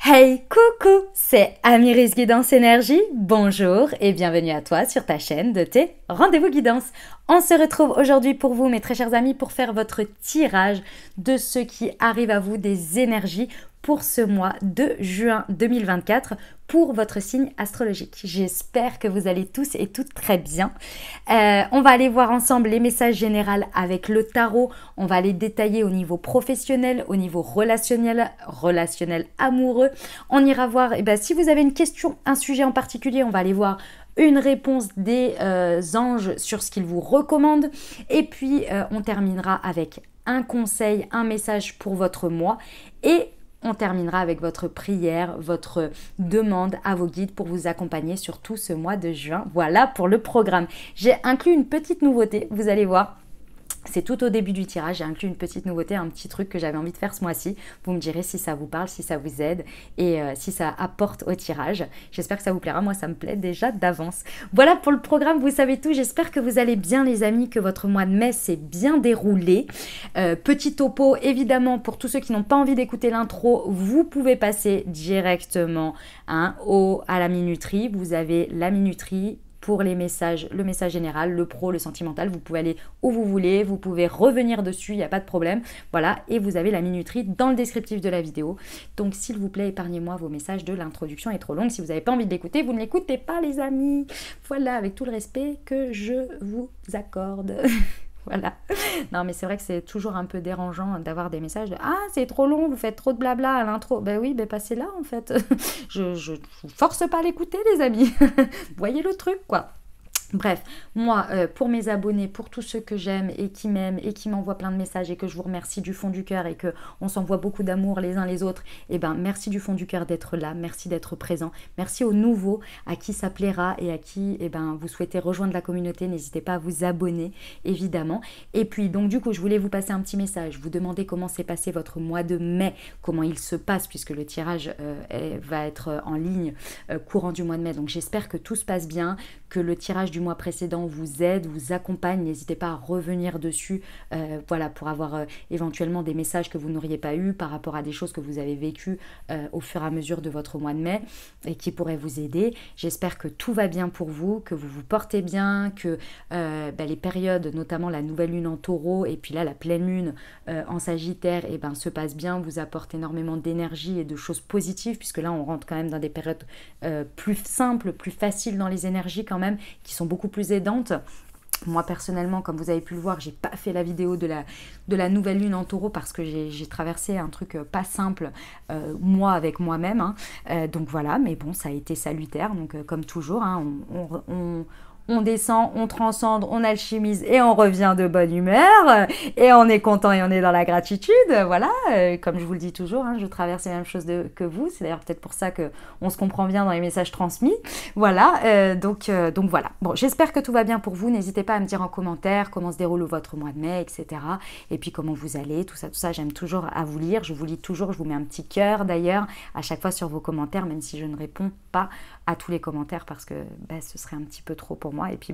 Hey, coucou, c'est Amiris Guidance Énergie. Bonjour et bienvenue à toi sur ta chaîne de tes rendez-vous guidance. On se retrouve aujourd'hui pour vous, mes très chers amis, pour faire votre tirage de ce qui arrive à vous des énergies pour ce mois de juin 2024 pour votre signe astrologique. J'espère que vous allez tous et toutes très bien. On va aller voir ensemble les messages généraux avec le tarot. On va aller détailler au niveau professionnel, au niveau relationnel amoureux. On ira voir, si vous avez une question, un sujet en particulier, on va aller voir une réponse des anges sur ce qu'ils vous recommandent. Et puis, on terminera avec un conseil, un message pour votre mois. Et on terminera avec votre prière, votre demande à vos guides pour vous accompagner sur tout ce mois de juin. Voilà pour le programme. J'ai inclus une petite nouveauté, vous allez voir. C'est tout au début du tirage, j'ai inclus une petite nouveauté, un petit truc que j'avais envie de faire ce mois-ci. Vous me direz si ça vous parle, si ça vous aide et si ça apporte au tirage. J'espère que ça vous plaira, moi ça me plaît déjà d'avance. Voilà pour le programme, vous savez tout. J'espère que vous allez bien les amis, que votre mois de mai s'est bien déroulé. Petit topo, évidemment, pour tous ceux qui n'ont pas envie d'écouter l'intro, vous pouvez passer directement à la minuterie. Vous avez la minuterie pour les messages, le message général, le pro, le sentimental, vous pouvez aller où vous voulez, vous pouvez revenir dessus, il n'y a pas de problème. Voilà, et vous avez la minuterie dans le descriptif de la vidéo. Donc s'il vous plaît, épargnez-moi vos messages de l'introduction est trop longue. Si vous n'avez pas envie de l'écouter, vous ne l'écoutez pas les amis. Voilà, avec tout le respect que je vous accorde. Voilà. Non, mais c'est vrai que c'est toujours un peu dérangeant d'avoir des messages de « Ah, c'est trop long, vous faites trop de blabla à l'intro. » Ben oui, ben passez là en fait. Je vous force pas à l'écouter les amis. Voyez le truc quoi. Bref, moi, pour mes abonnés, pour tous ceux que j'aime et qui m'aiment et qui m'envoient plein de messages et que je vous remercie du fond du cœur et qu'on s'envoie beaucoup d'amour les uns les autres, eh ben merci du fond du cœur d'être là, merci d'être présent, merci aux nouveaux à qui ça plaira et à qui vous souhaitez rejoindre la communauté, n'hésitez pas à vous abonner évidemment. Et puis donc du coup, je voulais vous passer un petit message, vous demander comment s'est passé votre mois de mai, comment il se passe puisque le tirage va être en ligne courant du mois de mai. Donc j'espère que tout se passe bien, que le tirage du mois précédent vous aide, vous accompagne, n'hésitez pas à revenir dessus, voilà, pour avoir éventuellement des messages que vous n'auriez pas eu par rapport à des choses que vous avez vécues au fur et à mesure de votre mois de mai et qui pourraient vous aider. J'espère que tout va bien pour vous, que vous vous portez bien, que les périodes, notamment la nouvelle lune en taureau et puis là la pleine lune en sagittaire, se passent bien, vous apportent énormément d'énergie et de choses positives puisque là on rentre quand même dans des périodes plus simples, plus faciles dans les énergies quand même, qui sont beaucoup plus aidantes. Moi personnellement, comme vous avez pu le voir, j'ai pas fait la vidéo de la nouvelle lune en taureau parce que j'ai traversé un truc pas simple moi avec moi-même, hein. Donc voilà, mais bon, ça a été salutaire. Donc comme toujours, hein, on descend, on transcende, on alchimise et on revient de bonne humeur et on est content et on est dans la gratitude. Voilà, comme je vous le dis toujours, hein, je traverse les mêmes choses que vous. C'est d'ailleurs peut-être pour ça qu'on se comprend bien dans les messages transmis. Voilà, donc voilà. Bon, j'espère que tout va bien pour vous. N'hésitez pas à me dire en commentaire comment se déroule votre mois de mai, etc. Et puis comment vous allez, tout ça. J'aime toujours à vous lire. Je vous lis toujours, je vous mets un petit cœur d'ailleurs à chaque fois sur vos commentaires, même si je ne réponds pas à tous les commentaires parce que ce serait un petit peu trop pour moi et puis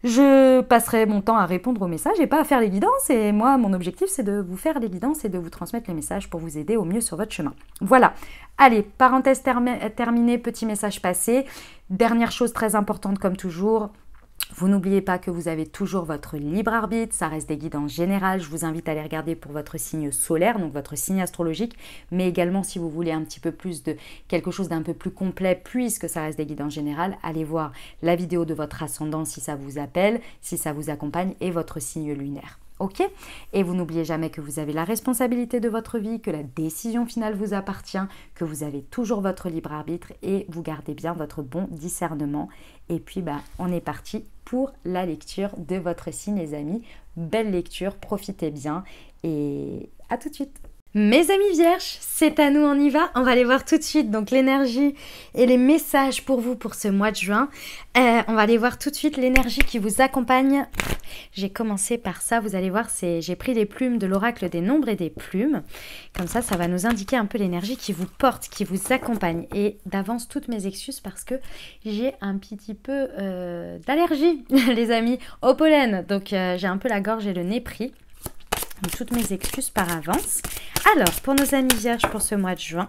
je passerai mon temps à répondre aux messages et pas à faire les guidances et moi mon objectif c'est de vous faire les guidances et de vous transmettre les messages pour vous aider au mieux sur votre chemin. Voilà, allez, parenthèse terminée, petit message passé. Dernière chose très importante comme toujours, vous n'oubliez pas que vous avez toujours votre libre arbitre, ça reste des guidances générales. Je vous invite à les regarder pour votre signe solaire, donc votre signe astrologique, mais également si vous voulez un petit peu plus de quelque chose d'un peu plus complet, puisque ça reste des guidances générales, allez voir la vidéo de votre ascendant si ça vous appelle, si ça vous accompagne, et votre signe lunaire. Ok? Et vous n'oubliez jamais que vous avez la responsabilité de votre vie, que la décision finale vous appartient, que vous avez toujours votre libre arbitre et vous gardez bien votre bon discernement. Et puis, on est parti pour la lecture de votre signe, les amis. Belle lecture, profitez bien et à tout de suite. Mes amis vierges, c'est à nous, on y va. On va aller voir tout de suite donc l'énergie et les messages pour vous pour ce mois de juin. On va aller voir tout de suite l'énergie qui vous accompagne. J'ai commencé par ça, vous allez voir, j'ai pris les plumes de l'oracle des nombres et des plumes. Comme ça va nous indiquer un peu l'énergie qui vous porte, qui vous accompagne. Et d'avance, toutes mes excuses parce que j'ai un petit peu d'allergie, les amis, au pollen. Donc j'ai un peu la gorge et le nez pris. Donc, toutes mes excuses par avance. Alors, pour nos amis vierges pour ce mois de juin,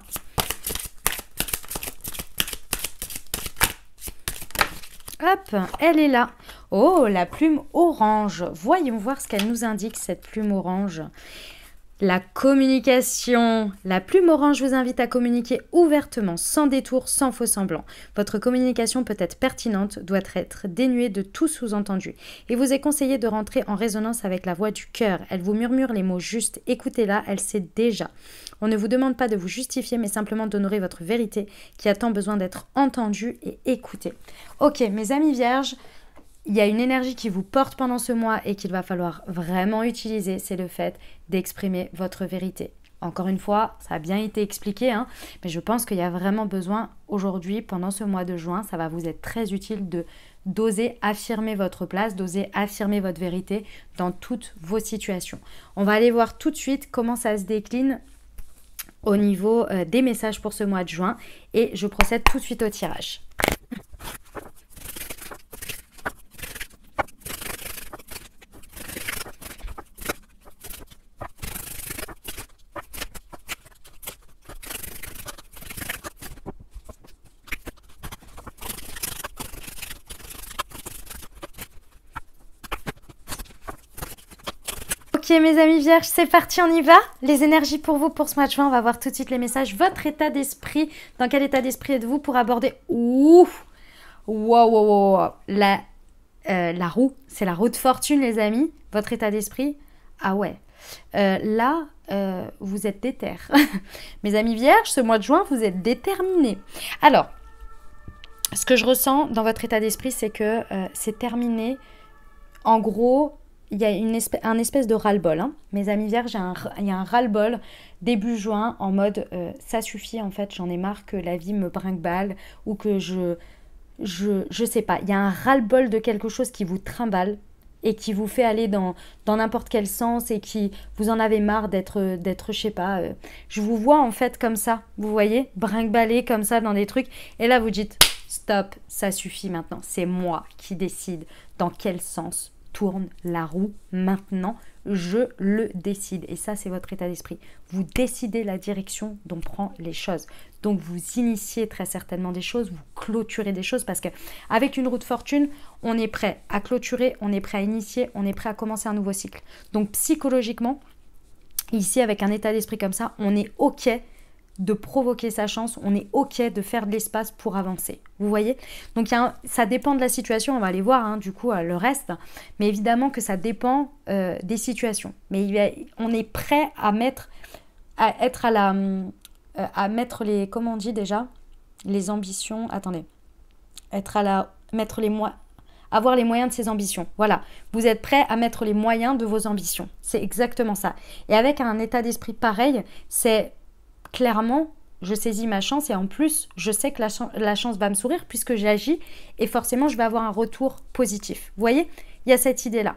Hop, elle est là. Oh, la plume orange. Voyons voir ce qu'elle nous indique, cette plume orange. La communication. La plume orange vous invite à communiquer ouvertement, sans détour, sans faux semblant. Votre communication peut être pertinente, doit être dénuée de tout sous-entendu. Il vous est conseillé de rentrer en résonance avec la voix du cœur. Elle vous murmure les mots justes. Écoutez-la, elle sait déjà. On ne vous demande pas de vous justifier, mais simplement d'honorer votre vérité qui a tant besoin d'être entendue et écoutée. Ok, mes amis vierges, il y a une énergie qui vous porte pendant ce mois et qu'il va falloir vraiment utiliser, c'est le fait d'exprimer votre vérité. Encore une fois, ça a bien été expliqué, hein, mais je pense qu'il y a vraiment besoin aujourd'hui, pendant ce mois de juin, ça va vous être très utile d'oser affirmer votre place, d'oser affirmer votre vérité dans toutes vos situations. On va aller voir tout de suite comment ça se décline au niveau des messages pour ce mois de juin et je procède tout de suite au tirage. Ok mes amis vierges, c'est parti, on y va. Les énergies pour vous pour ce mois de juin, on va voir tout de suite les messages. Votre état d'esprit, dans quel état d'esprit êtes-vous pour aborder... Ouh, wow. La roue, c'est la roue de fortune les amis. Votre état d'esprit, ah ouais. Là, vous êtes déter. Mes amis vierges, ce mois de juin, vous êtes déterminés. Alors, ce que je ressens dans votre état d'esprit, c'est que c'est terminé. En gros... Il y a un espèce de ras-le-bol. Hein. Mes amis vierges, il y a un ras-le-bol début juin en mode ça suffit en fait, j'en ai marre que la vie me brinque-balle ou que je sais pas. Il y a un ras-le-bol de quelque chose qui vous trimballe et qui vous fait aller dans n'importe quel sens et qui vous en avez marre d'être je sais pas. Je vous vois en fait comme ça, vous voyez, brinque-baller comme ça dans des trucs. Et là vous dites stop, ça suffit maintenant. C'est moi qui décide dans quel sens tourne la roue maintenant, je le décide. Et ça, c'est votre état d'esprit. Vous décidez la direction dont prend les choses. Donc, vous initiez très certainement des choses, vous clôturez des choses parce qu'avec une roue de fortune, on est prêt à clôturer, on est prêt à initier, on est prêt à commencer un nouveau cycle. Donc, psychologiquement, ici, avec un état d'esprit comme ça, on est OK de provoquer sa chance, on est OK de faire de l'espace pour avancer. Vous voyez? Donc ça dépend de la situation, on va aller voir hein, du coup le reste, mais évidemment que ça dépend des situations. Mais on est prêt à mettre les, comment on dit déjà? Les ambitions, attendez, avoir les moyens de ses ambitions. Voilà, vous êtes prêt à mettre les moyens de vos ambitions. C'est exactement ça. Et avec un état d'esprit pareil, c'est clairement, je saisis ma chance et en plus, je sais que la chance va me sourire puisque j'agis et forcément, je vais avoir un retour positif. Vous voyez, il y a cette idée-là.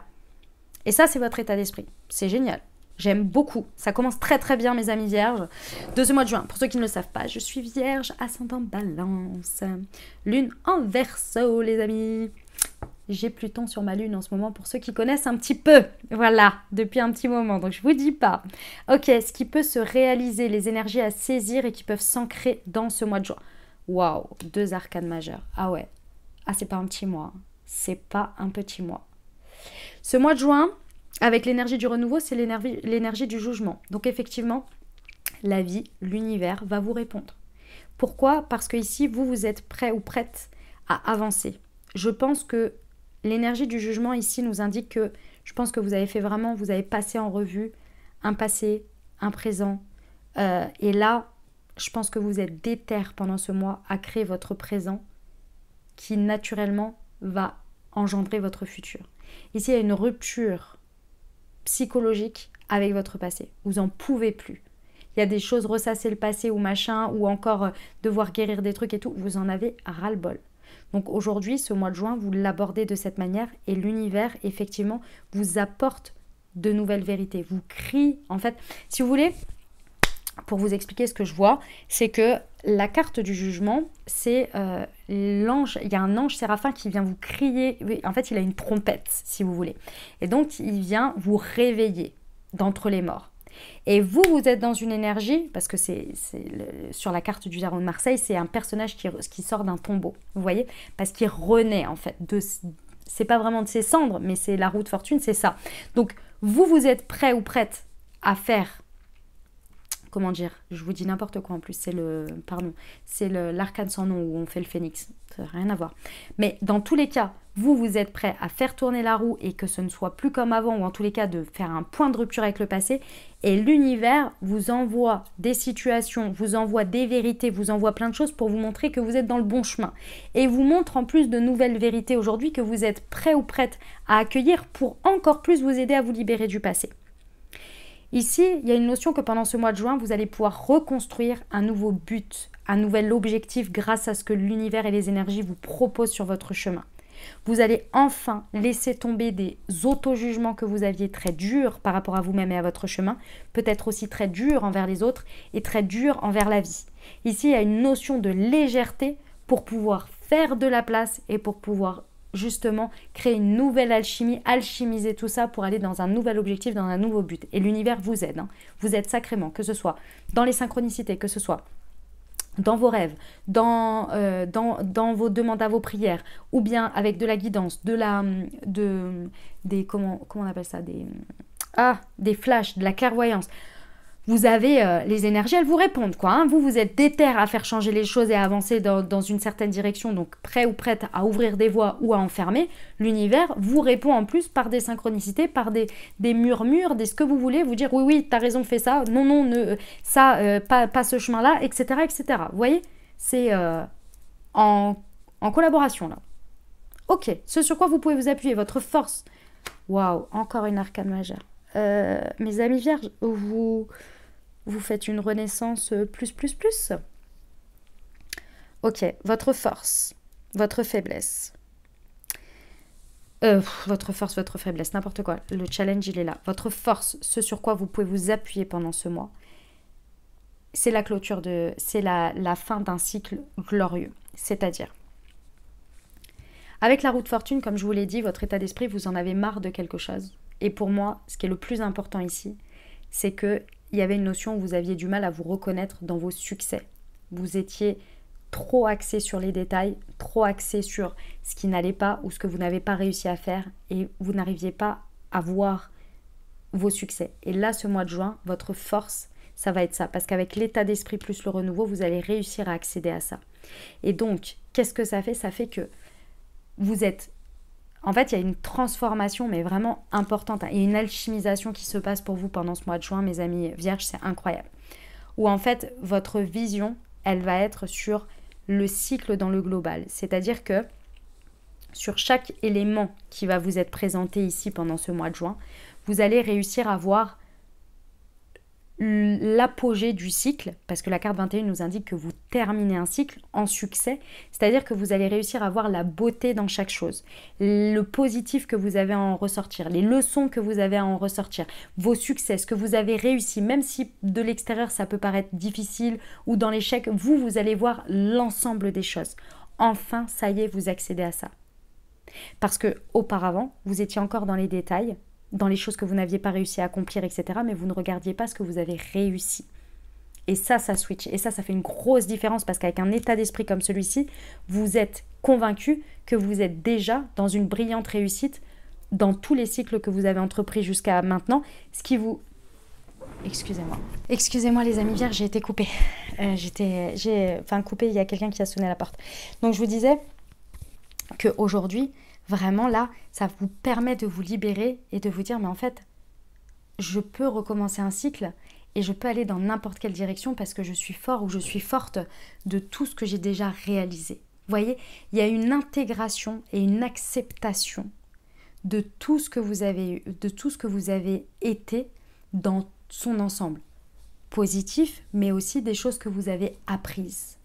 Et ça, c'est votre état d'esprit. C'est génial. J'aime beaucoup. Ça commence très très bien, mes amis vierges, de ce mois de juin. Pour ceux qui ne le savent pas, je suis vierge, ascendant balance. Lune en verseau, les amis. J'ai Pluton sur ma lune en ce moment pour ceux qui connaissent un petit peu. Voilà, depuis un petit moment, donc je vous dis pas. Ok, ce qui peut se réaliser, les énergies à saisir et qui peuvent s'ancrer dans ce mois de juin. Waouh, 2 arcanes majeures. Ah ouais, ah c'est pas un petit mois. C'est pas un petit mois. Ce mois de juin, avec l'énergie du renouveau, c'est l'énergie du jugement. Donc effectivement, la vie, l'univers va vous répondre. Pourquoi? Parce que ici, vous êtes prêt ou prête à avancer. Je pense que l'énergie du jugement ici nous indique que je pense que vous avez passé en revue un passé, un présent. Et là, je pense que vous êtes déter pendant ce mois à créer votre présent qui naturellement va engendrer votre futur. Ici, il y a une rupture psychologique avec votre passé. Vous n'en pouvez plus. Il y a des choses, ressasser le passé ou machin, ou encore devoir guérir des trucs et tout. Vous en avez ras-le-bol. Donc aujourd'hui, ce mois de juin, vous l'abordez de cette manière et l'univers, effectivement, vous apporte de nouvelles vérités. Vous crie, en fait, si vous voulez, pour vous expliquer ce que je vois, c'est que la carte du jugement, c'est l'ange, il y a un ange séraphin qui vient vous crier, en fait, il a une trompette, si vous voulez. Et donc, il vient vous réveiller d'entre les morts. Et vous, vous êtes dans une énergie, parce que sur la carte du tarot de Marseille, c'est un personnage qui sort d'un tombeau, vous voyez, parce qu'il renaît en fait. C'est pas vraiment de ses cendres, mais c'est la roue de fortune, c'est ça. Donc, vous êtes prêt ou prête à faire, comment dire, je vous dis n'importe quoi en plus, c'est l'arcane sans nom où on fait le phénix, ça n'a rien à voir. Mais dans tous les cas, vous êtes prêt à faire tourner la roue et que ce ne soit plus comme avant, ou en tous les cas de faire un point de rupture avec le passé, et l'univers vous envoie des situations, vous envoie des vérités, vous envoie plein de choses pour vous montrer que vous êtes dans le bon chemin. Et vous montre en plus de nouvelles vérités aujourd'hui que vous êtes prêt ou prête à accueillir pour encore plus vous aider à vous libérer du passé. Ici, il y a une notion que pendant ce mois de juin, vous allez pouvoir reconstruire un nouveau but, un nouvel objectif grâce à ce que l'univers et les énergies vous proposent sur votre chemin. Vous allez enfin laisser tomber des auto-jugements que vous aviez très durs par rapport à vous-même et à votre chemin, peut-être aussi très durs envers les autres et très durs envers la vie. Ici, il y a une notion de légèreté pour pouvoir faire de la place et pour pouvoir justement créer une nouvelle alchimie, alchimiser tout ça pour aller dans un nouvel objectif, dans un nouveau but. Et l'univers vous aide, vous aide sacrément, que ce soit dans les synchronicités, que ce soit dans vos rêves, dans vos demandes à vos prières, ou bien avec de la guidance, comment on appelle ça, des flashs, de la clairvoyance. Vous avez les énergies, elles vous répondent, quoi. Vous êtes déter à faire changer les choses et à avancer dans une certaine direction, donc prêt ou prête à ouvrir des voies ou à enfermer. L'univers vous répond en plus par des synchronicités, par des murmures, ce que vous voulez, vous dire oui, t'as raison, fais ça, non, pas ce chemin-là, etc., etc. Vous voyez, c'est en collaboration, là. Ok, ce sur quoi vous pouvez vous appuyer, votre force. Waouh, encore une arcane majeure. Mes amis vierges, vous faites une renaissance plus. Ok, votre force, votre faiblesse. Votre force, votre faiblesse, n'importe quoi. Le challenge, il est là. Votre force, ce sur quoi vous pouvez vous appuyer pendant ce mois, c'est la clôture c'est la fin d'un cycle glorieux. C'est-à-dire, avec la roue de fortune, comme je vous l'ai dit, votre état d'esprit, vous en avez marre de quelque chose. Et pour moi, ce qui est le plus important ici, c'est qu'il y avait une notion où vous aviez du mal à vous reconnaître dans vos succès. Vous étiez trop axé sur les détails, trop axé sur ce qui n'allait pas ou ce que vous n'avez pas réussi à faire et vous n'arriviez pas à voir vos succès. Et là, ce mois de juin, votre force, ça va être ça. Parce qu'avec l'état d'esprit plus le renouveau, vous allez réussir à accéder à ça. Et donc, qu'est-ce que ça fait? Ça fait que vous êtes... En fait, il y a une transformation, mais vraiment importante, et une alchimisation qui se passe pour vous pendant ce mois de juin, mes amis vierges, c'est incroyable. Où en fait, votre vision, elle va être sur le cycle dans le global. C'est-à-dire que sur chaque élément qui va vous être présenté ici pendant ce mois de juin, vous allez réussir à voir l'apogée du cycle, parce que la carte 21 nous indique que vous terminez un cycle en succès, c'est-à-dire que vous allez réussir à voir la beauté dans chaque chose, le positif que vous avez à en ressortir, les leçons que vous avez à en ressortir, vos succès, ce que vous avez réussi, même si de l'extérieur ça peut paraître difficile ou dans l'échec, vous allez voir l'ensemble des choses. Enfin, ça y est, vous accédez à ça. Parce que auparavant, vous étiez encore dans les détails, dans les choses que vous n'aviez pas réussi à accomplir, etc. Mais vous ne regardiez pas ce que vous avez réussi. Et ça switch. Et ça fait une grosse différence parce qu'avec un état d'esprit comme celui-ci, vous êtes convaincu que vous êtes déjà dans une brillante réussite dans tous les cycles que vous avez entrepris jusqu'à maintenant. Ce qui vous... Excusez-moi les amis vierges, j'ai été coupée. Coupée, il y a quelqu'un qui a sonné à la porte. Donc je vous disais qu'aujourd'hui, vraiment là, ça vous permet de vous libérer et de vous dire, mais en fait, je peux recommencer un cycle et je peux aller dans n'importe quelle direction parce que je suis fort ou je suis forte de tout ce que j'ai déjà réalisé. Vous voyez, il y a une intégration et une acceptation de tout ce que vous avez eu, de tout ce que vous avez été dans son ensemble. Positif, mais aussi des choses que vous avez apprises.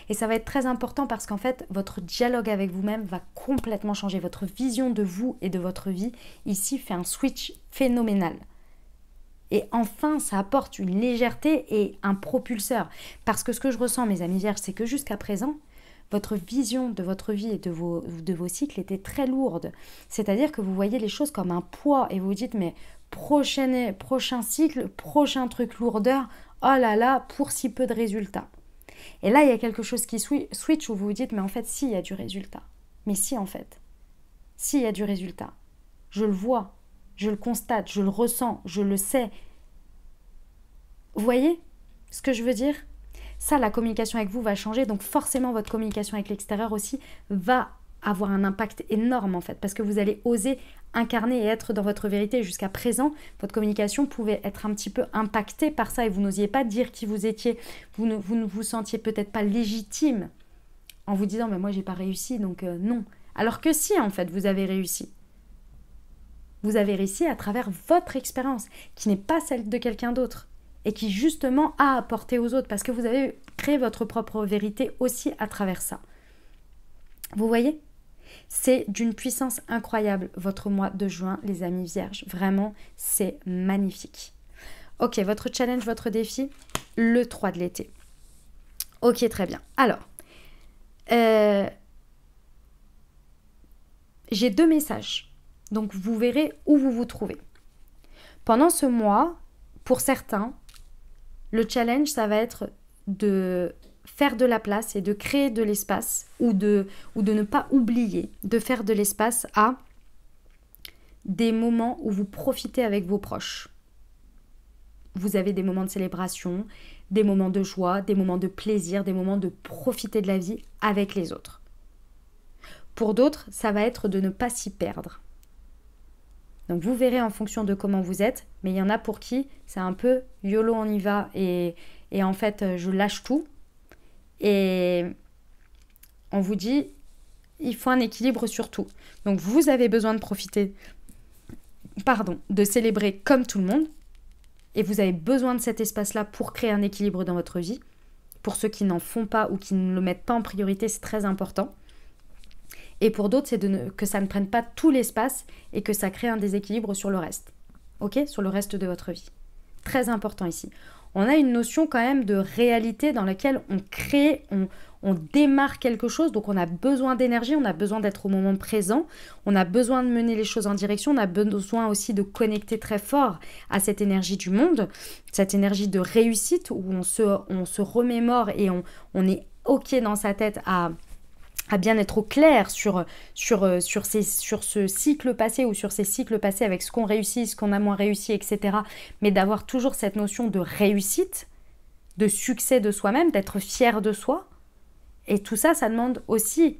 Et ça va être très important parce qu'en fait, votre dialogue avec vous-même va complètement changer. Votre vision de vous et de votre vie, ici, fait un switch phénoménal. Et enfin, ça apporte une légèreté et un propulseur. Parce que ce que je ressens, mes amis vierges, c'est que jusqu'à présent, votre vision de votre vie et de vos cycles était très lourde. C'est-à-dire que vous voyez les choses comme un poids et vous vous dites, mais prochain cycle, prochain truc lourdeur, oh là là, pour si peu de résultats. Et là, il y a quelque chose qui switch où vous vous dites, mais en fait, si, il y a du résultat. Mais si, en fait. Si, il y a du résultat. Je le vois, je le constate, je le ressens, je le sais. Vous voyez ce que je veux dire? Ça, la communication avec vous va changer. Donc forcément, votre communication avec l'extérieur aussi va avoir un impact énorme en fait. Parce que vous allez oser incarner et être dans votre vérité. Jusqu'à présent, votre communication pouvait être un petit peu impactée par ça et vous n'osiez pas dire qui vous étiez. Vous ne vous sentiez peut-être pas légitime en vous disant « mais moi, j'ai pas réussi, donc non ». Alors que si, en fait, vous avez réussi. Vous avez réussi à travers votre expérience, qui n'est pas celle de quelqu'un d'autre. Et qui justement a apporté aux autres, parce que vous avez créé votre propre vérité aussi à travers ça. Vous voyez? C'est d'une puissance incroyable, votre mois de juin, les amis vierges. Vraiment, c'est magnifique. Ok, votre challenge, votre défi, le 3 de l'été. Ok, très bien. Alors, j'ai 2 messages. Donc, vous verrez où vous vous trouvez. Pendant ce mois, pour certains, le challenge, ça va être de faire de la place et de créer de l'espace ou de ne pas oublier de faire de l'espace à des moments où vous profitez avec vos proches. Vous avez des moments de célébration, des moments de joie, des moments de plaisir, des moments de profiter de la vie avec les autres. Pour d'autres, ça va être de ne pas s'y perdre. Donc vous verrez en fonction de comment vous êtes, mais il y en a pour qui c'est un peu YOLO on y va et en fait je lâche tout. Et on vous dit il faut un équilibre sur tout. Donc vous avez besoin de profiter, de célébrer comme tout le monde et vous avez besoin de cet espace-là pour créer un équilibre dans votre vie. Pour ceux qui n'en font pas ou qui ne le mettent pas en priorité, c'est très important. Et pour d'autres, c'est que ça ne prenne pas tout l'espace et que ça crée un déséquilibre sur le reste. Ok? Sur le reste de votre vie. Très important ici. On a une notion quand même de réalité dans laquelle on crée, on démarre quelque chose. Donc on a besoin d'énergie, on a besoin d'être au moment présent. On a besoin de mener les choses en direction. On a besoin aussi de connecter très fort à cette énergie du monde. Cette énergie de réussite où on se remémore et on est ok dans sa tête à bien être au clair sur ce cycle passé ou sur ces cycles passés avec ce qu'on réussit, ce qu'on a moins réussi, etc. Mais d'avoir toujours cette notion de réussite, de succès de soi-même, d'être fier de soi. Et tout ça, ça demande aussi,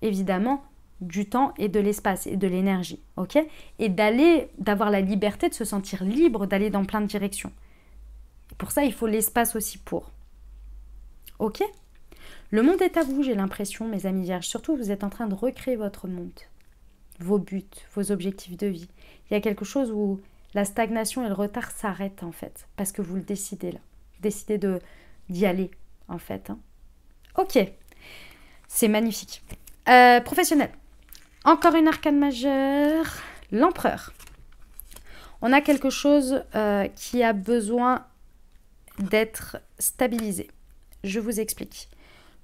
évidemment, du temps et de l'espace et de l'énergie. Ok? Et d'avoir la liberté de se sentir libre, d'aller dans plein de directions. Et pour ça, il faut l'espace aussi pour. Ok? Le monde est à vous, j'ai l'impression, mes amis vierges. Surtout, vous êtes en train de recréer votre monde, vos buts, vos objectifs de vie. Il y a quelque chose où la stagnation et le retard s'arrêtent, en fait, parce que vous le décidez là. Vous décidez d'y aller, en fait. Ok, c'est magnifique. Professionnel. Encore une arcane majeure, l'empereur. On a quelque chose qui a besoin d'être stabilisé. Je vous explique.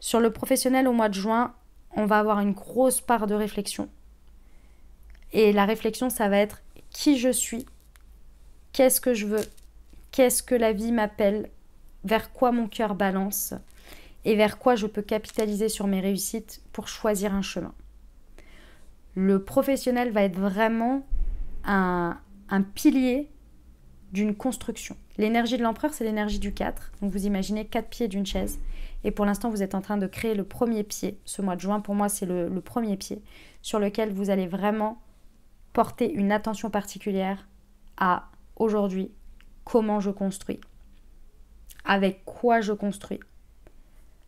Sur le professionnel, au mois de juin, on va avoir une grosse part de réflexion. Et la réflexion, ça va être qui je suis, qu'est-ce que je veux, qu'est-ce que la vie m'appelle, vers quoi mon cœur balance et vers quoi je peux capitaliser sur mes réussites pour choisir un chemin. Le professionnel va être vraiment un pilier d'une construction. L'énergie de l'empereur, c'est l'énergie du 4. Donc vous imaginez 4 pieds d'une chaise. Et pour l'instant, vous êtes en train de créer le premier pied. Ce mois de juin, pour moi, c'est le premier pied sur lequel vous allez vraiment porter une attention particulière à aujourd'hui, comment je construis, avec quoi je construis,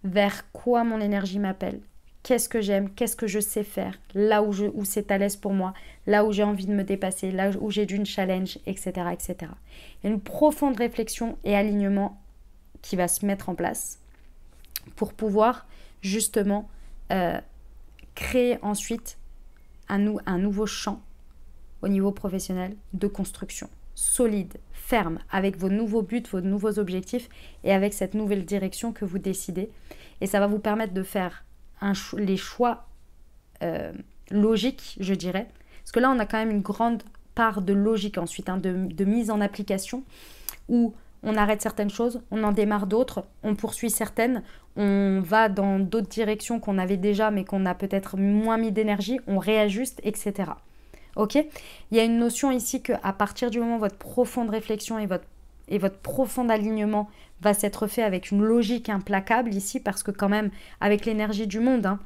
vers quoi mon énergie m'appelle, qu'est-ce que j'aime, qu'est-ce que je sais faire, là où c'est à l'aise pour moi, là où j'ai envie de me dépasser, là où j'ai d'une challenge, etc., etc. Il y a une profonde réflexion et alignement qui va se mettre en place pour pouvoir justement créer ensuite un nouveau champ au niveau professionnel de construction, solide, ferme, avec vos nouveaux buts, vos nouveaux objectifs et avec cette nouvelle direction que vous décidez. Et ça va vous permettre de faire les choix logiques, je dirais. Parce que là, on a quand même une grande part de logique ensuite, hein, de mise en application, où on arrête certaines choses, on en démarre d'autres, on poursuit certaines, on va dans d'autres directions qu'on avait déjà mais qu'on a peut-être moins mis d'énergie, on réajuste, etc. Ok? Il y a une notion ici qu'à partir du moment où votre profonde réflexion et votre profond alignement va s'être fait avec une logique implacable ici, parce que quand même, avec l'énergie du monde, hein,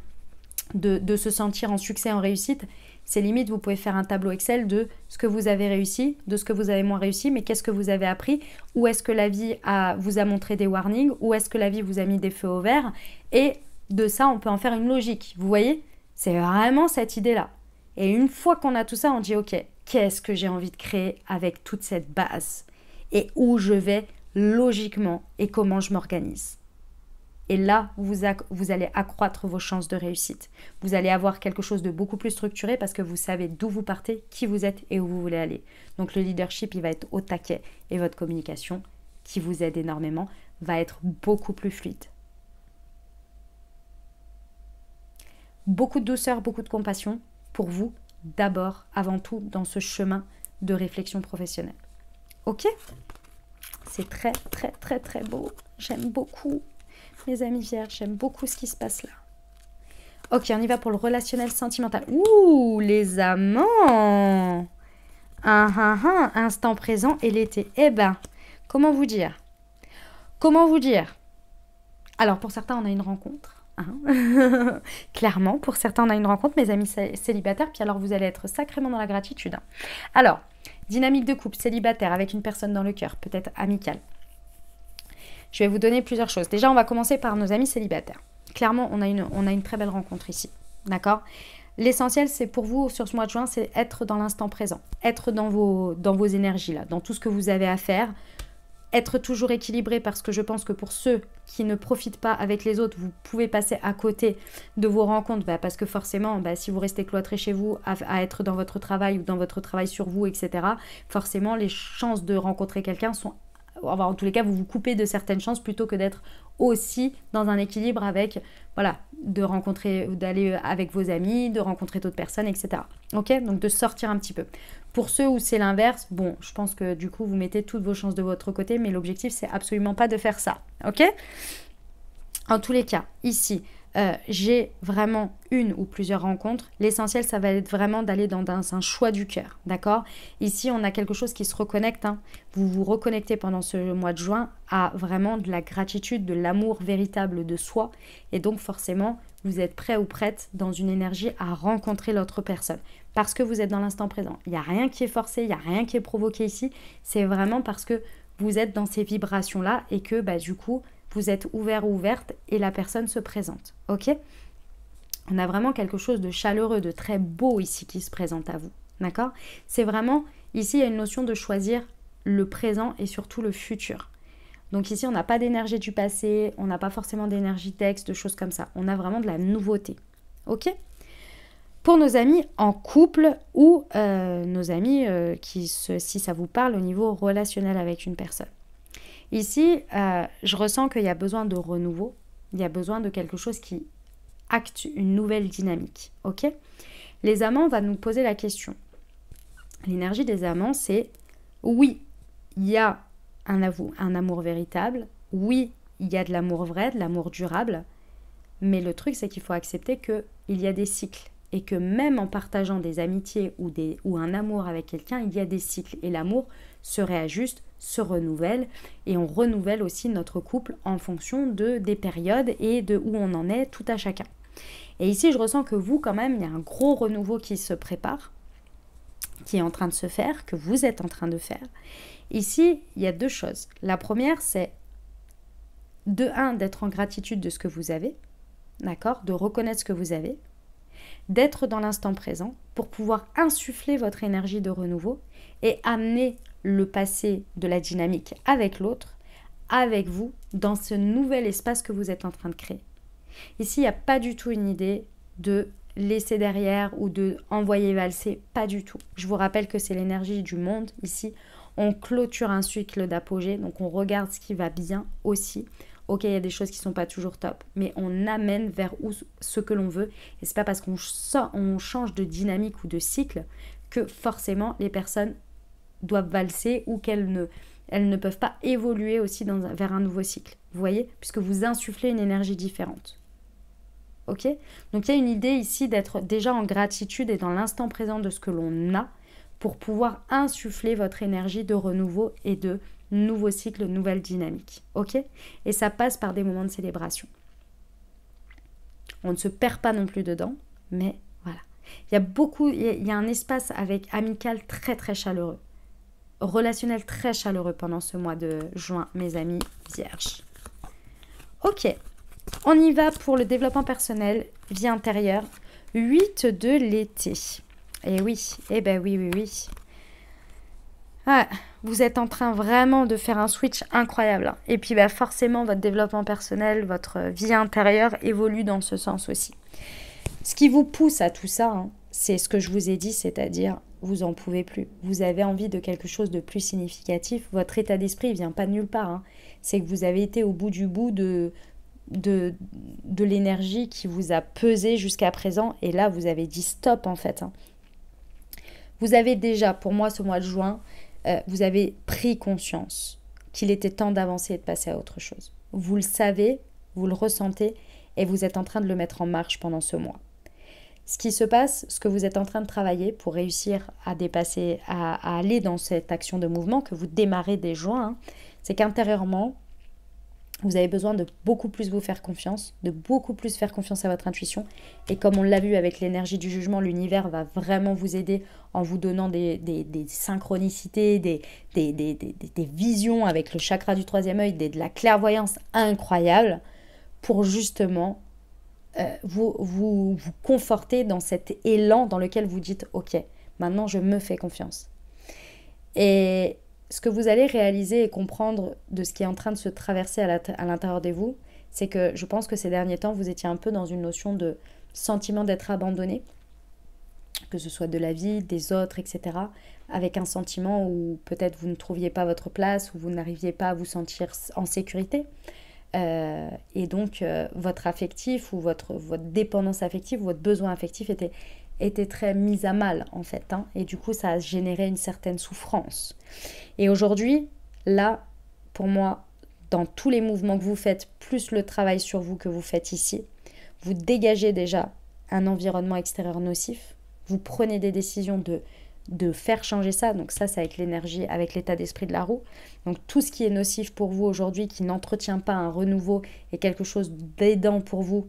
de se sentir en succès, en réussite, c'est limite, vous pouvez faire un tableau Excel de ce que vous avez réussi, de ce que vous avez moins réussi, mais qu'est-ce que vous avez appris, où est-ce que la vie vous a montré des warnings, où est-ce que la vie vous a mis des feux au vert, et de ça, on peut en faire une logique. Vous voyez? C'est vraiment cette idée-là. Et une fois qu'on a tout ça, on dit, ok, qu'est-ce que j'ai envie de créer avec toute cette base? Et où je vais logiquement et comment je m'organise? Et là, vous allez accroître vos chances de réussite. Vous allez avoir quelque chose de beaucoup plus structuré parce que vous savez d'où vous partez, qui vous êtes et où vous voulez aller. Donc le leadership, il va être au taquet. Et votre communication, qui vous aide énormément, va être beaucoup plus fluide. Beaucoup de douceur, beaucoup de compassion pour vous, d'abord, avant tout, dans ce chemin de réflexion professionnelle. Ok? C'est très, très, très, très beau. J'aime beaucoup. Mes amis vierges, j'aime beaucoup ce qui se passe là. Ok, on y va pour le relationnel sentimental. Ouh, les amants. Instant présent et l'été. Eh ben, comment vous dire? Comment vous dire? Alors, pour certains, on a une rencontre. Hein. Clairement, pour certains, on a une rencontre, mes amis célibataires. Puis alors, vous allez être sacrément dans la gratitude. Hein. Alors, dynamique de couple, célibataire, avec une personne dans le cœur, peut-être amicale. Je vais vous donner plusieurs choses. Déjà, on va commencer par nos amis célibataires. Clairement, on a une très belle rencontre ici. D'accord? L'essentiel, c'est pour vous, sur ce mois de juin, c'est être dans l'instant présent. Être dans vos énergies, là, dans tout ce que vous avez à faire. Être toujours équilibré, parce que je pense que pour ceux qui ne profitent pas avec les autres, vous pouvez passer à côté de vos rencontres. Parce que forcément, si vous restez cloîtré chez vous, à être dans votre travail ou dans votre travail sur vous, etc., forcément, les chances de rencontrer quelqu'un sont... en tous les cas, vous vous coupez de certaines chances plutôt que d'être aussi dans un équilibre avec, voilà, d'aller avec vos amis, de rencontrer d'autres personnes, etc. Ok? Donc de sortir un petit peu. Pour ceux où c'est l'inverse, bon, je pense que du coup, vous mettez toutes vos chances de votre côté, mais l'objectif, c'est absolument pas de faire ça. Ok? En tous les cas, ici, j'ai vraiment une ou plusieurs rencontres. L'essentiel, ça va être vraiment d'aller dans un choix du cœur, d'accord? Ici, on a quelque chose qui se reconnecte. Hein. Vous vous reconnectez pendant ce mois de juin à vraiment de la gratitude, de l'amour véritable de soi. Et donc, forcément, vous êtes prêt ou prête dans une énergie à rencontrer l'autre personne. Parce que vous êtes dans l'instant présent. Il n'y a rien qui est forcé, il n'y a rien qui est provoqué ici. C'est vraiment parce que vous êtes dans ces vibrations-là et que, du coup, vous êtes ouvert ou ouverte et la personne se présente. Ok? On a vraiment quelque chose de chaleureux, de très beau ici qui se présente à vous. D'accord? C'est vraiment, ici, il y a une notion de choisir le présent et surtout le futur. Donc ici, on n'a pas d'énergie du passé, on n'a pas forcément d'énergie d'ex, de choses comme ça. On a vraiment de la nouveauté. Ok? Pour nos amis en couple ou nos amis si ça vous parle au niveau relationnel avec une personne. Ici, je ressens qu'il y a besoin de renouveau, il y a besoin de quelque chose qui acte une nouvelle dynamique, ok? Les amants vont nous poser la question. L'énergie des amants, c'est oui, il y a un amour véritable, oui, il y a de l'amour vrai, de l'amour durable, mais le truc, c'est qu'il faut accepter qu'il y a des cycles et que même en partageant des amitiés ou un amour avec quelqu'un, il y a des cycles et l'amour se réajuste, se renouvelle et on renouvelle aussi notre couple en fonction des périodes et de où on en est tout à chacun. Et ici, je ressens que vous, quand même, il y a un gros renouveau qui se prépare, qui est en train de se faire, que vous êtes en train de faire. Ici, il y a deux choses. La première, c'est d'être en gratitude de ce que vous avez, d'accord, de reconnaître ce que vous avez, d'être dans l'instant présent pour pouvoir insuffler votre énergie de renouveau et amener le passé de la dynamique avec l'autre, avec vous, dans ce nouvel espace que vous êtes en train de créer. Ici, il n'y a pas du tout une idée de laisser derrière ou de envoyer valser, pas du tout. Je vous rappelle que c'est l'énergie du monde ici. On clôture un cycle d'apogée, donc on regarde ce qui va bien aussi. Ok, il y a des choses qui ne sont pas toujours top, mais on amène vers ce que l'on veut. Et ce n'est pas parce qu'on change de dynamique ou de cycle que forcément les personnes doivent valser ou elles ne peuvent pas évoluer aussi vers un nouveau cycle. Vous voyez? Puisque vous insufflez une énergie différente. Ok? Donc il y a une idée ici d'être déjà en gratitude et dans l'instant présent de ce que l'on a pour pouvoir insuffler votre énergie de renouveau et de nouveau cycle, nouvelle dynamique. Ok? Et ça passe par des moments de célébration. On ne se perd pas non plus dedans, mais voilà. Il y a un espace amical très très chaleureux, relationnel très chaleureux pendant ce mois de juin, mes amis vierges. Ok, on y va pour le développement personnel, vie intérieure, 8 de l'été. Et oui, eh ben oui. Ah, vous êtes en train vraiment de faire un switch incroyable. Et puis forcément, votre développement personnel, votre vie intérieure évolue dans ce sens aussi. Ce qui vous pousse à tout ça, c'est ce que je vous ai dit, c'est-à-dire vous en pouvez plus. Vous avez envie de quelque chose de plus significatif. Votre état d'esprit ne vient pas de nulle part. C'est que vous avez été au bout du bout de l'énergie qui vous a pesé jusqu'à présent. Et là, vous avez dit stop en fait. Vous avez déjà, pour moi, ce mois de juin, vous avez pris conscience qu'il était temps d'avancer et de passer à autre chose. Vous le savez, vous le ressentez et vous êtes en train de le mettre en marche pendant ce mois. Ce qui se passe, ce que vous êtes en train de travailler pour réussir à dépasser, à aller dans cette action de mouvement que vous démarrez dès juin, c'est qu'intérieurement, vous avez besoin de beaucoup plus vous faire confiance, de beaucoup plus faire confiance à votre intuition. Et comme on l'a vu avec l'énergie du jugement, l'univers va vraiment vous aider en vous donnant des synchronicités, des visions avec le chakra du troisième œil, de la clairvoyance incroyable pour justement vous conforter dans cet élan dans lequel vous dites « Ok, maintenant je me fais confiance ». Et ce que vous allez réaliser et comprendre de ce qui est en train de se traverser à l'intérieur de vous, c'est que je pense que ces derniers temps, vous étiez un peu dans une notion de sentiment d'être abandonné, que ce soit de la vie, des autres, etc., avec un sentiment où peut-être vous ne trouviez pas votre place, où vous n'arriviez pas à vous sentir en sécurité. Et donc, votre affectif ou votre dépendance affective, votre besoin affectif était très mis à mal, en fait. Et du coup, ça a généré une certaine souffrance. Et aujourd'hui, là, pour moi, dans tous les mouvements que vous faites, plus le travail sur vous que vous faites ici, vous dégagez déjà un environnement extérieur nocif. Vous prenez des décisions de faire changer ça. Donc ça, c'est avec l'énergie, avec l'état d'esprit de la roue. Donc tout ce qui est nocif pour vous aujourd'hui, qui n'entretient pas un renouveau et quelque chose d'aidant pour vous,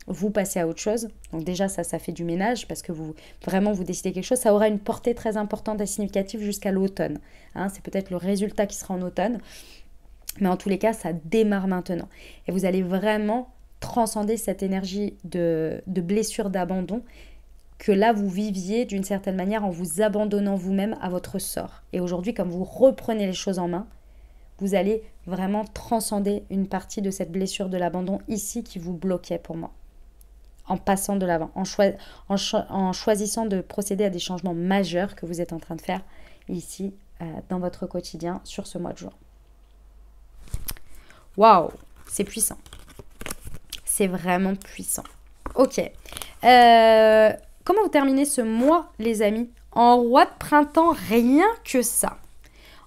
vous passez à autre chose. Donc déjà, ça fait du ménage parce que vous décidez quelque chose. Ça aura une portée très importante et significative jusqu'à l'automne. C'est peut-être le résultat qui sera en automne. Mais en tous les cas, ça démarre maintenant. Et vous allez vraiment transcender cette énergie de blessure, d'abandon que là, vous viviez d'une certaine manière en vous abandonnant vous-même à votre sort. Et aujourd'hui, comme vous reprenez les choses en main, vous allez vraiment transcender une partie de cette blessure de l'abandon ici qui vous bloquait pour moi. En passant de l'avant, en choisissant de procéder à des changements majeurs que vous êtes en train de faire ici dans votre quotidien sur ce mois de juin. Waouh, c'est puissant. C'est vraiment puissant. Ok. Comment vous terminez ce mois, les amis? En roi de printemps, rien que ça.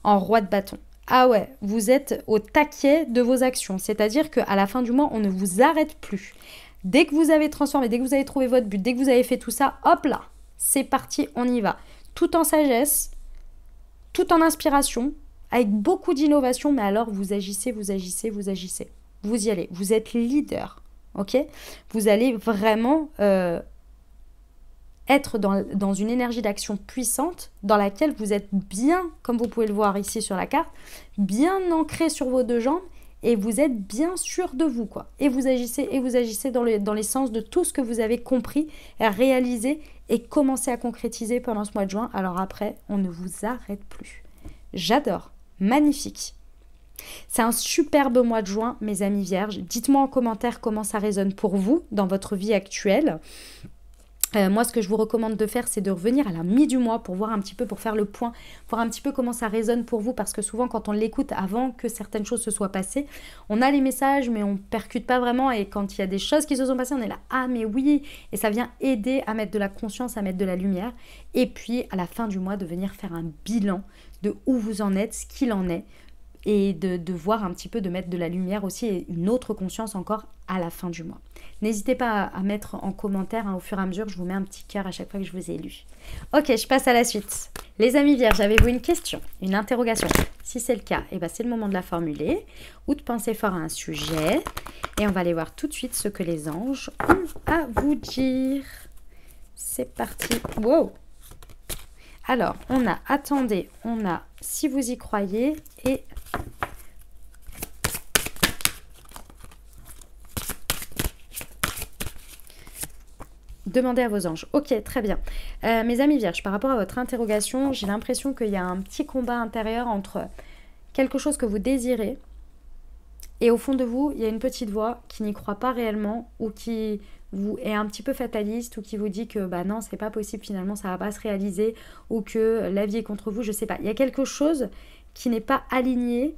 En roi de bâton. Ah ouais, vous êtes au taquet de vos actions. C'est-à-dire qu'à la fin du mois, on ne vous arrête plus. Dès que vous avez transformé, dès que vous avez trouvé votre but, dès que vous avez fait tout ça, hop là, c'est parti, on y va. Tout en sagesse, tout en inspiration, avec beaucoup d'innovation, mais alors vous agissez. Vous y allez, vous êtes leader, ok? Vous allez vraiment être dans une énergie d'action puissante dans laquelle vous êtes bien, comme vous pouvez le voir ici sur la carte, bien ancré sur vos deux jambes et vous êtes bien sûr de vous, quoi. Et vous agissez dans les sens de tout ce que vous avez compris, réalisé et commencé à concrétiser pendant ce mois de juin. Alors après, on ne vous arrête plus. J'adore. Magnifique. C'est un superbe mois de juin, mes amis vierges. Dites-moi en commentaire comment ça résonne pour vous dans votre vie actuelle. Moi, ce que je vous recommande de faire, c'est de revenir à la mi du mois pour voir un petit peu, pour faire le point, voir un petit peu comment ça résonne pour vous, parce que souvent, quand on l'écoute avant que certaines choses se soient passées, on a les messages, mais on ne percute pas vraiment, et quand il y a des choses qui se sont passées, on est là, ah mais oui, et ça vient aider à mettre de la conscience, à mettre de la lumière, et puis à la fin du mois, de venir faire un bilan de où vous en êtes, ce qu'il en est, et de voir un petit peu, de mettre de la lumière aussi et une autre conscience encore à la fin du mois. N'hésitez pas à mettre en commentaire, au fur et à mesure, je vous mets un petit cœur à chaque fois que je vous ai lu. Ok, je passe à la suite. Les amis vierges, avez-vous une question, une interrogation? Si c'est le cas, c'est le moment de la formuler ou de penser fort à un sujet. Et on va aller voir tout de suite ce que les anges ont à vous dire. C'est parti. Wow! Alors, on a attendez, on a si vous y croyez et demandez à vos anges. Ok, très bien. Mes amis vierges, par rapport à votre interrogation, j'ai l'impression qu'il y a un petit combat intérieur entre quelque chose que vous désirez et au fond de vous, il y a une petite voix qui n'y croit pas réellement ou qui vous est un petit peu fataliste ou qui vous dit que non, c'est pas possible finalement, ça va pas se réaliser ou que la vie est contre vous, je sais pas. Il y a quelque chose qui n'est pas aligné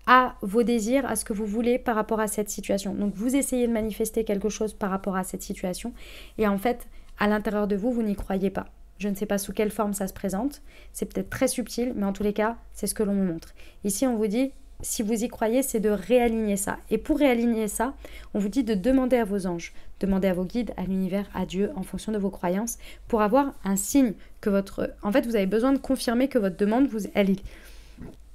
à vos désirs, à ce que vous voulez par rapport à cette situation. Donc vous essayez de manifester quelque chose par rapport à cette situation et en fait, à l'intérieur de vous, vous n'y croyez pas. Je ne sais pas sous quelle forme ça se présente, c'est peut-être très subtil, mais en tous les cas, c'est ce que l'on me montre. Ici, on vous dit, si vous y croyez, c'est de réaligner ça. Et pour réaligner ça, on vous dit de demander à vos anges, demander à vos guides, à l'univers, à Dieu, en fonction de vos croyances, pour avoir un signe que votre... En fait, vous avez besoin de confirmer que votre demande, elle est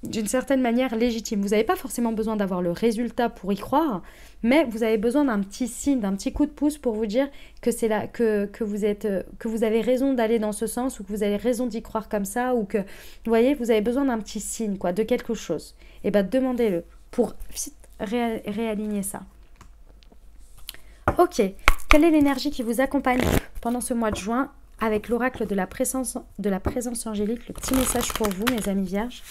d'une certaine manière légitime. Vous n'avez pas forcément besoin d'avoir le résultat pour y croire, mais vous avez besoin d'un petit signe, d'un petit coup de pouce pour vous dire que c'est là, que vous avez raison d'aller dans ce sens ou que vous avez raison d'y croire comme ça ou que, vous voyez, vous avez besoin d'un petit signe, de quelque chose. Et demandez-le pour réaligner ça. Ok, quelle est l'énergie qui vous accompagne pendant ce mois de juin avec l'oracle de la présence angélique, le petit message pour vous, mes amis vierges.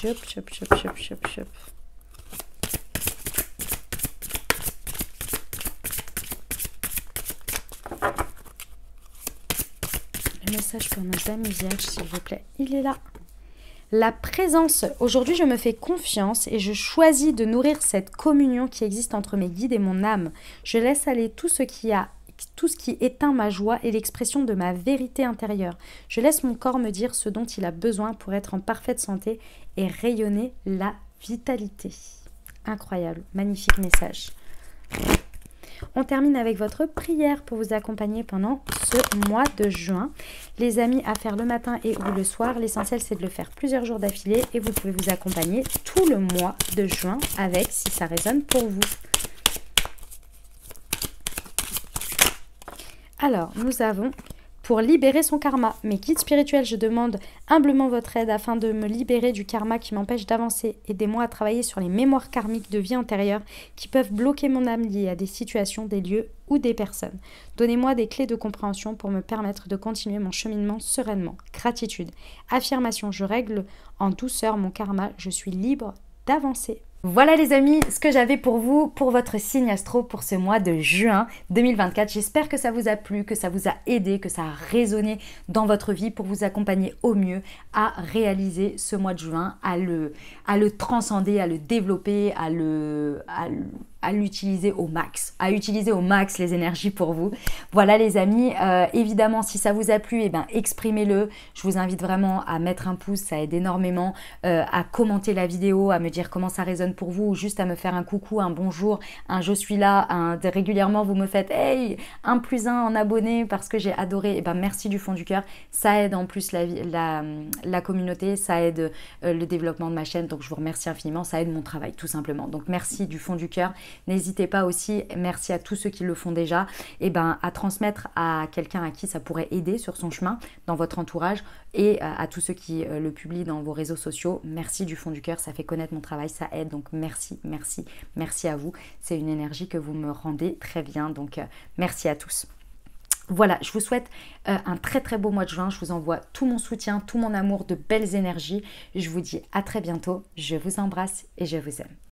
Chop, chop, chop, chop, chop, chop. Le message pour nos amis vierges, s'il vous plaît, il est là. La présence, aujourd'hui je me fais confiance et je choisis de nourrir cette communion qui existe entre mes guides et mon âme. Je laisse aller tout ce qui éteint ma joie et l'expression de ma vérité intérieure. Je laisse mon corps me dire ce dont il a besoin pour être en parfaite santé et rayonner la vitalité. Incroyable, magnifique message. On termine avec votre prière pour vous accompagner pendant ce mois de juin. Les amis, à faire le matin et ou le soir. L'essentiel, c'est de le faire plusieurs jours d'affilée et vous pouvez vous accompagner tout le mois de juin avec, si ça résonne pour vous. Alors, nous avons... Pour libérer son karma, mes guides spirituels, je demande humblement votre aide afin de me libérer du karma qui m'empêche d'avancer. Aidez-moi à travailler sur les mémoires karmiques de vie antérieure qui peuvent bloquer mon âme liée à des situations, des lieux ou des personnes. Donnez-moi des clés de compréhension pour me permettre de continuer mon cheminement sereinement. Gratitude. Affirmation, je règle en douceur mon karma, je suis libre d'avancer. Voilà les amis, ce que j'avais pour vous, pour votre signe astro pour ce mois de juin 2024. J'espère que ça vous a plu, que ça vous a aidé, que ça a résonné dans votre vie pour vous accompagner au mieux à réaliser ce mois de juin, à le transcender, à le développer, à l'utiliser au max, à utiliser au max les énergies pour vous. Voilà les amis, évidemment si ça vous a plu, exprimez-le. Je vous invite vraiment à mettre un pouce, ça aide énormément, à commenter la vidéo, à me dire comment ça résonne pour vous, ou juste à me faire un coucou, un bonjour, un je suis là, régulièrement vous me faites hey, 1+1 en abonné parce que j'ai adoré, merci du fond du cœur, ça aide en plus la communauté, ça aide le développement de ma chaîne, donc je vous remercie infiniment, ça aide mon travail tout simplement, donc merci du fond du cœur. N'hésitez pas aussi, merci à tous ceux qui le font déjà, à transmettre à quelqu'un à qui ça pourrait aider sur son chemin, dans votre entourage, et à tous ceux qui le publient dans vos réseaux sociaux. Merci du fond du cœur, ça fait connaître mon travail, ça aide, donc merci, merci, merci à vous. C'est une énergie que vous me rendez très bien, donc merci à tous. Voilà, je vous souhaite un très très beau mois de juin. Je vous envoie tout mon soutien, tout mon amour, de belles énergies. Je vous dis à très bientôt. Je vous embrasse et je vous aime.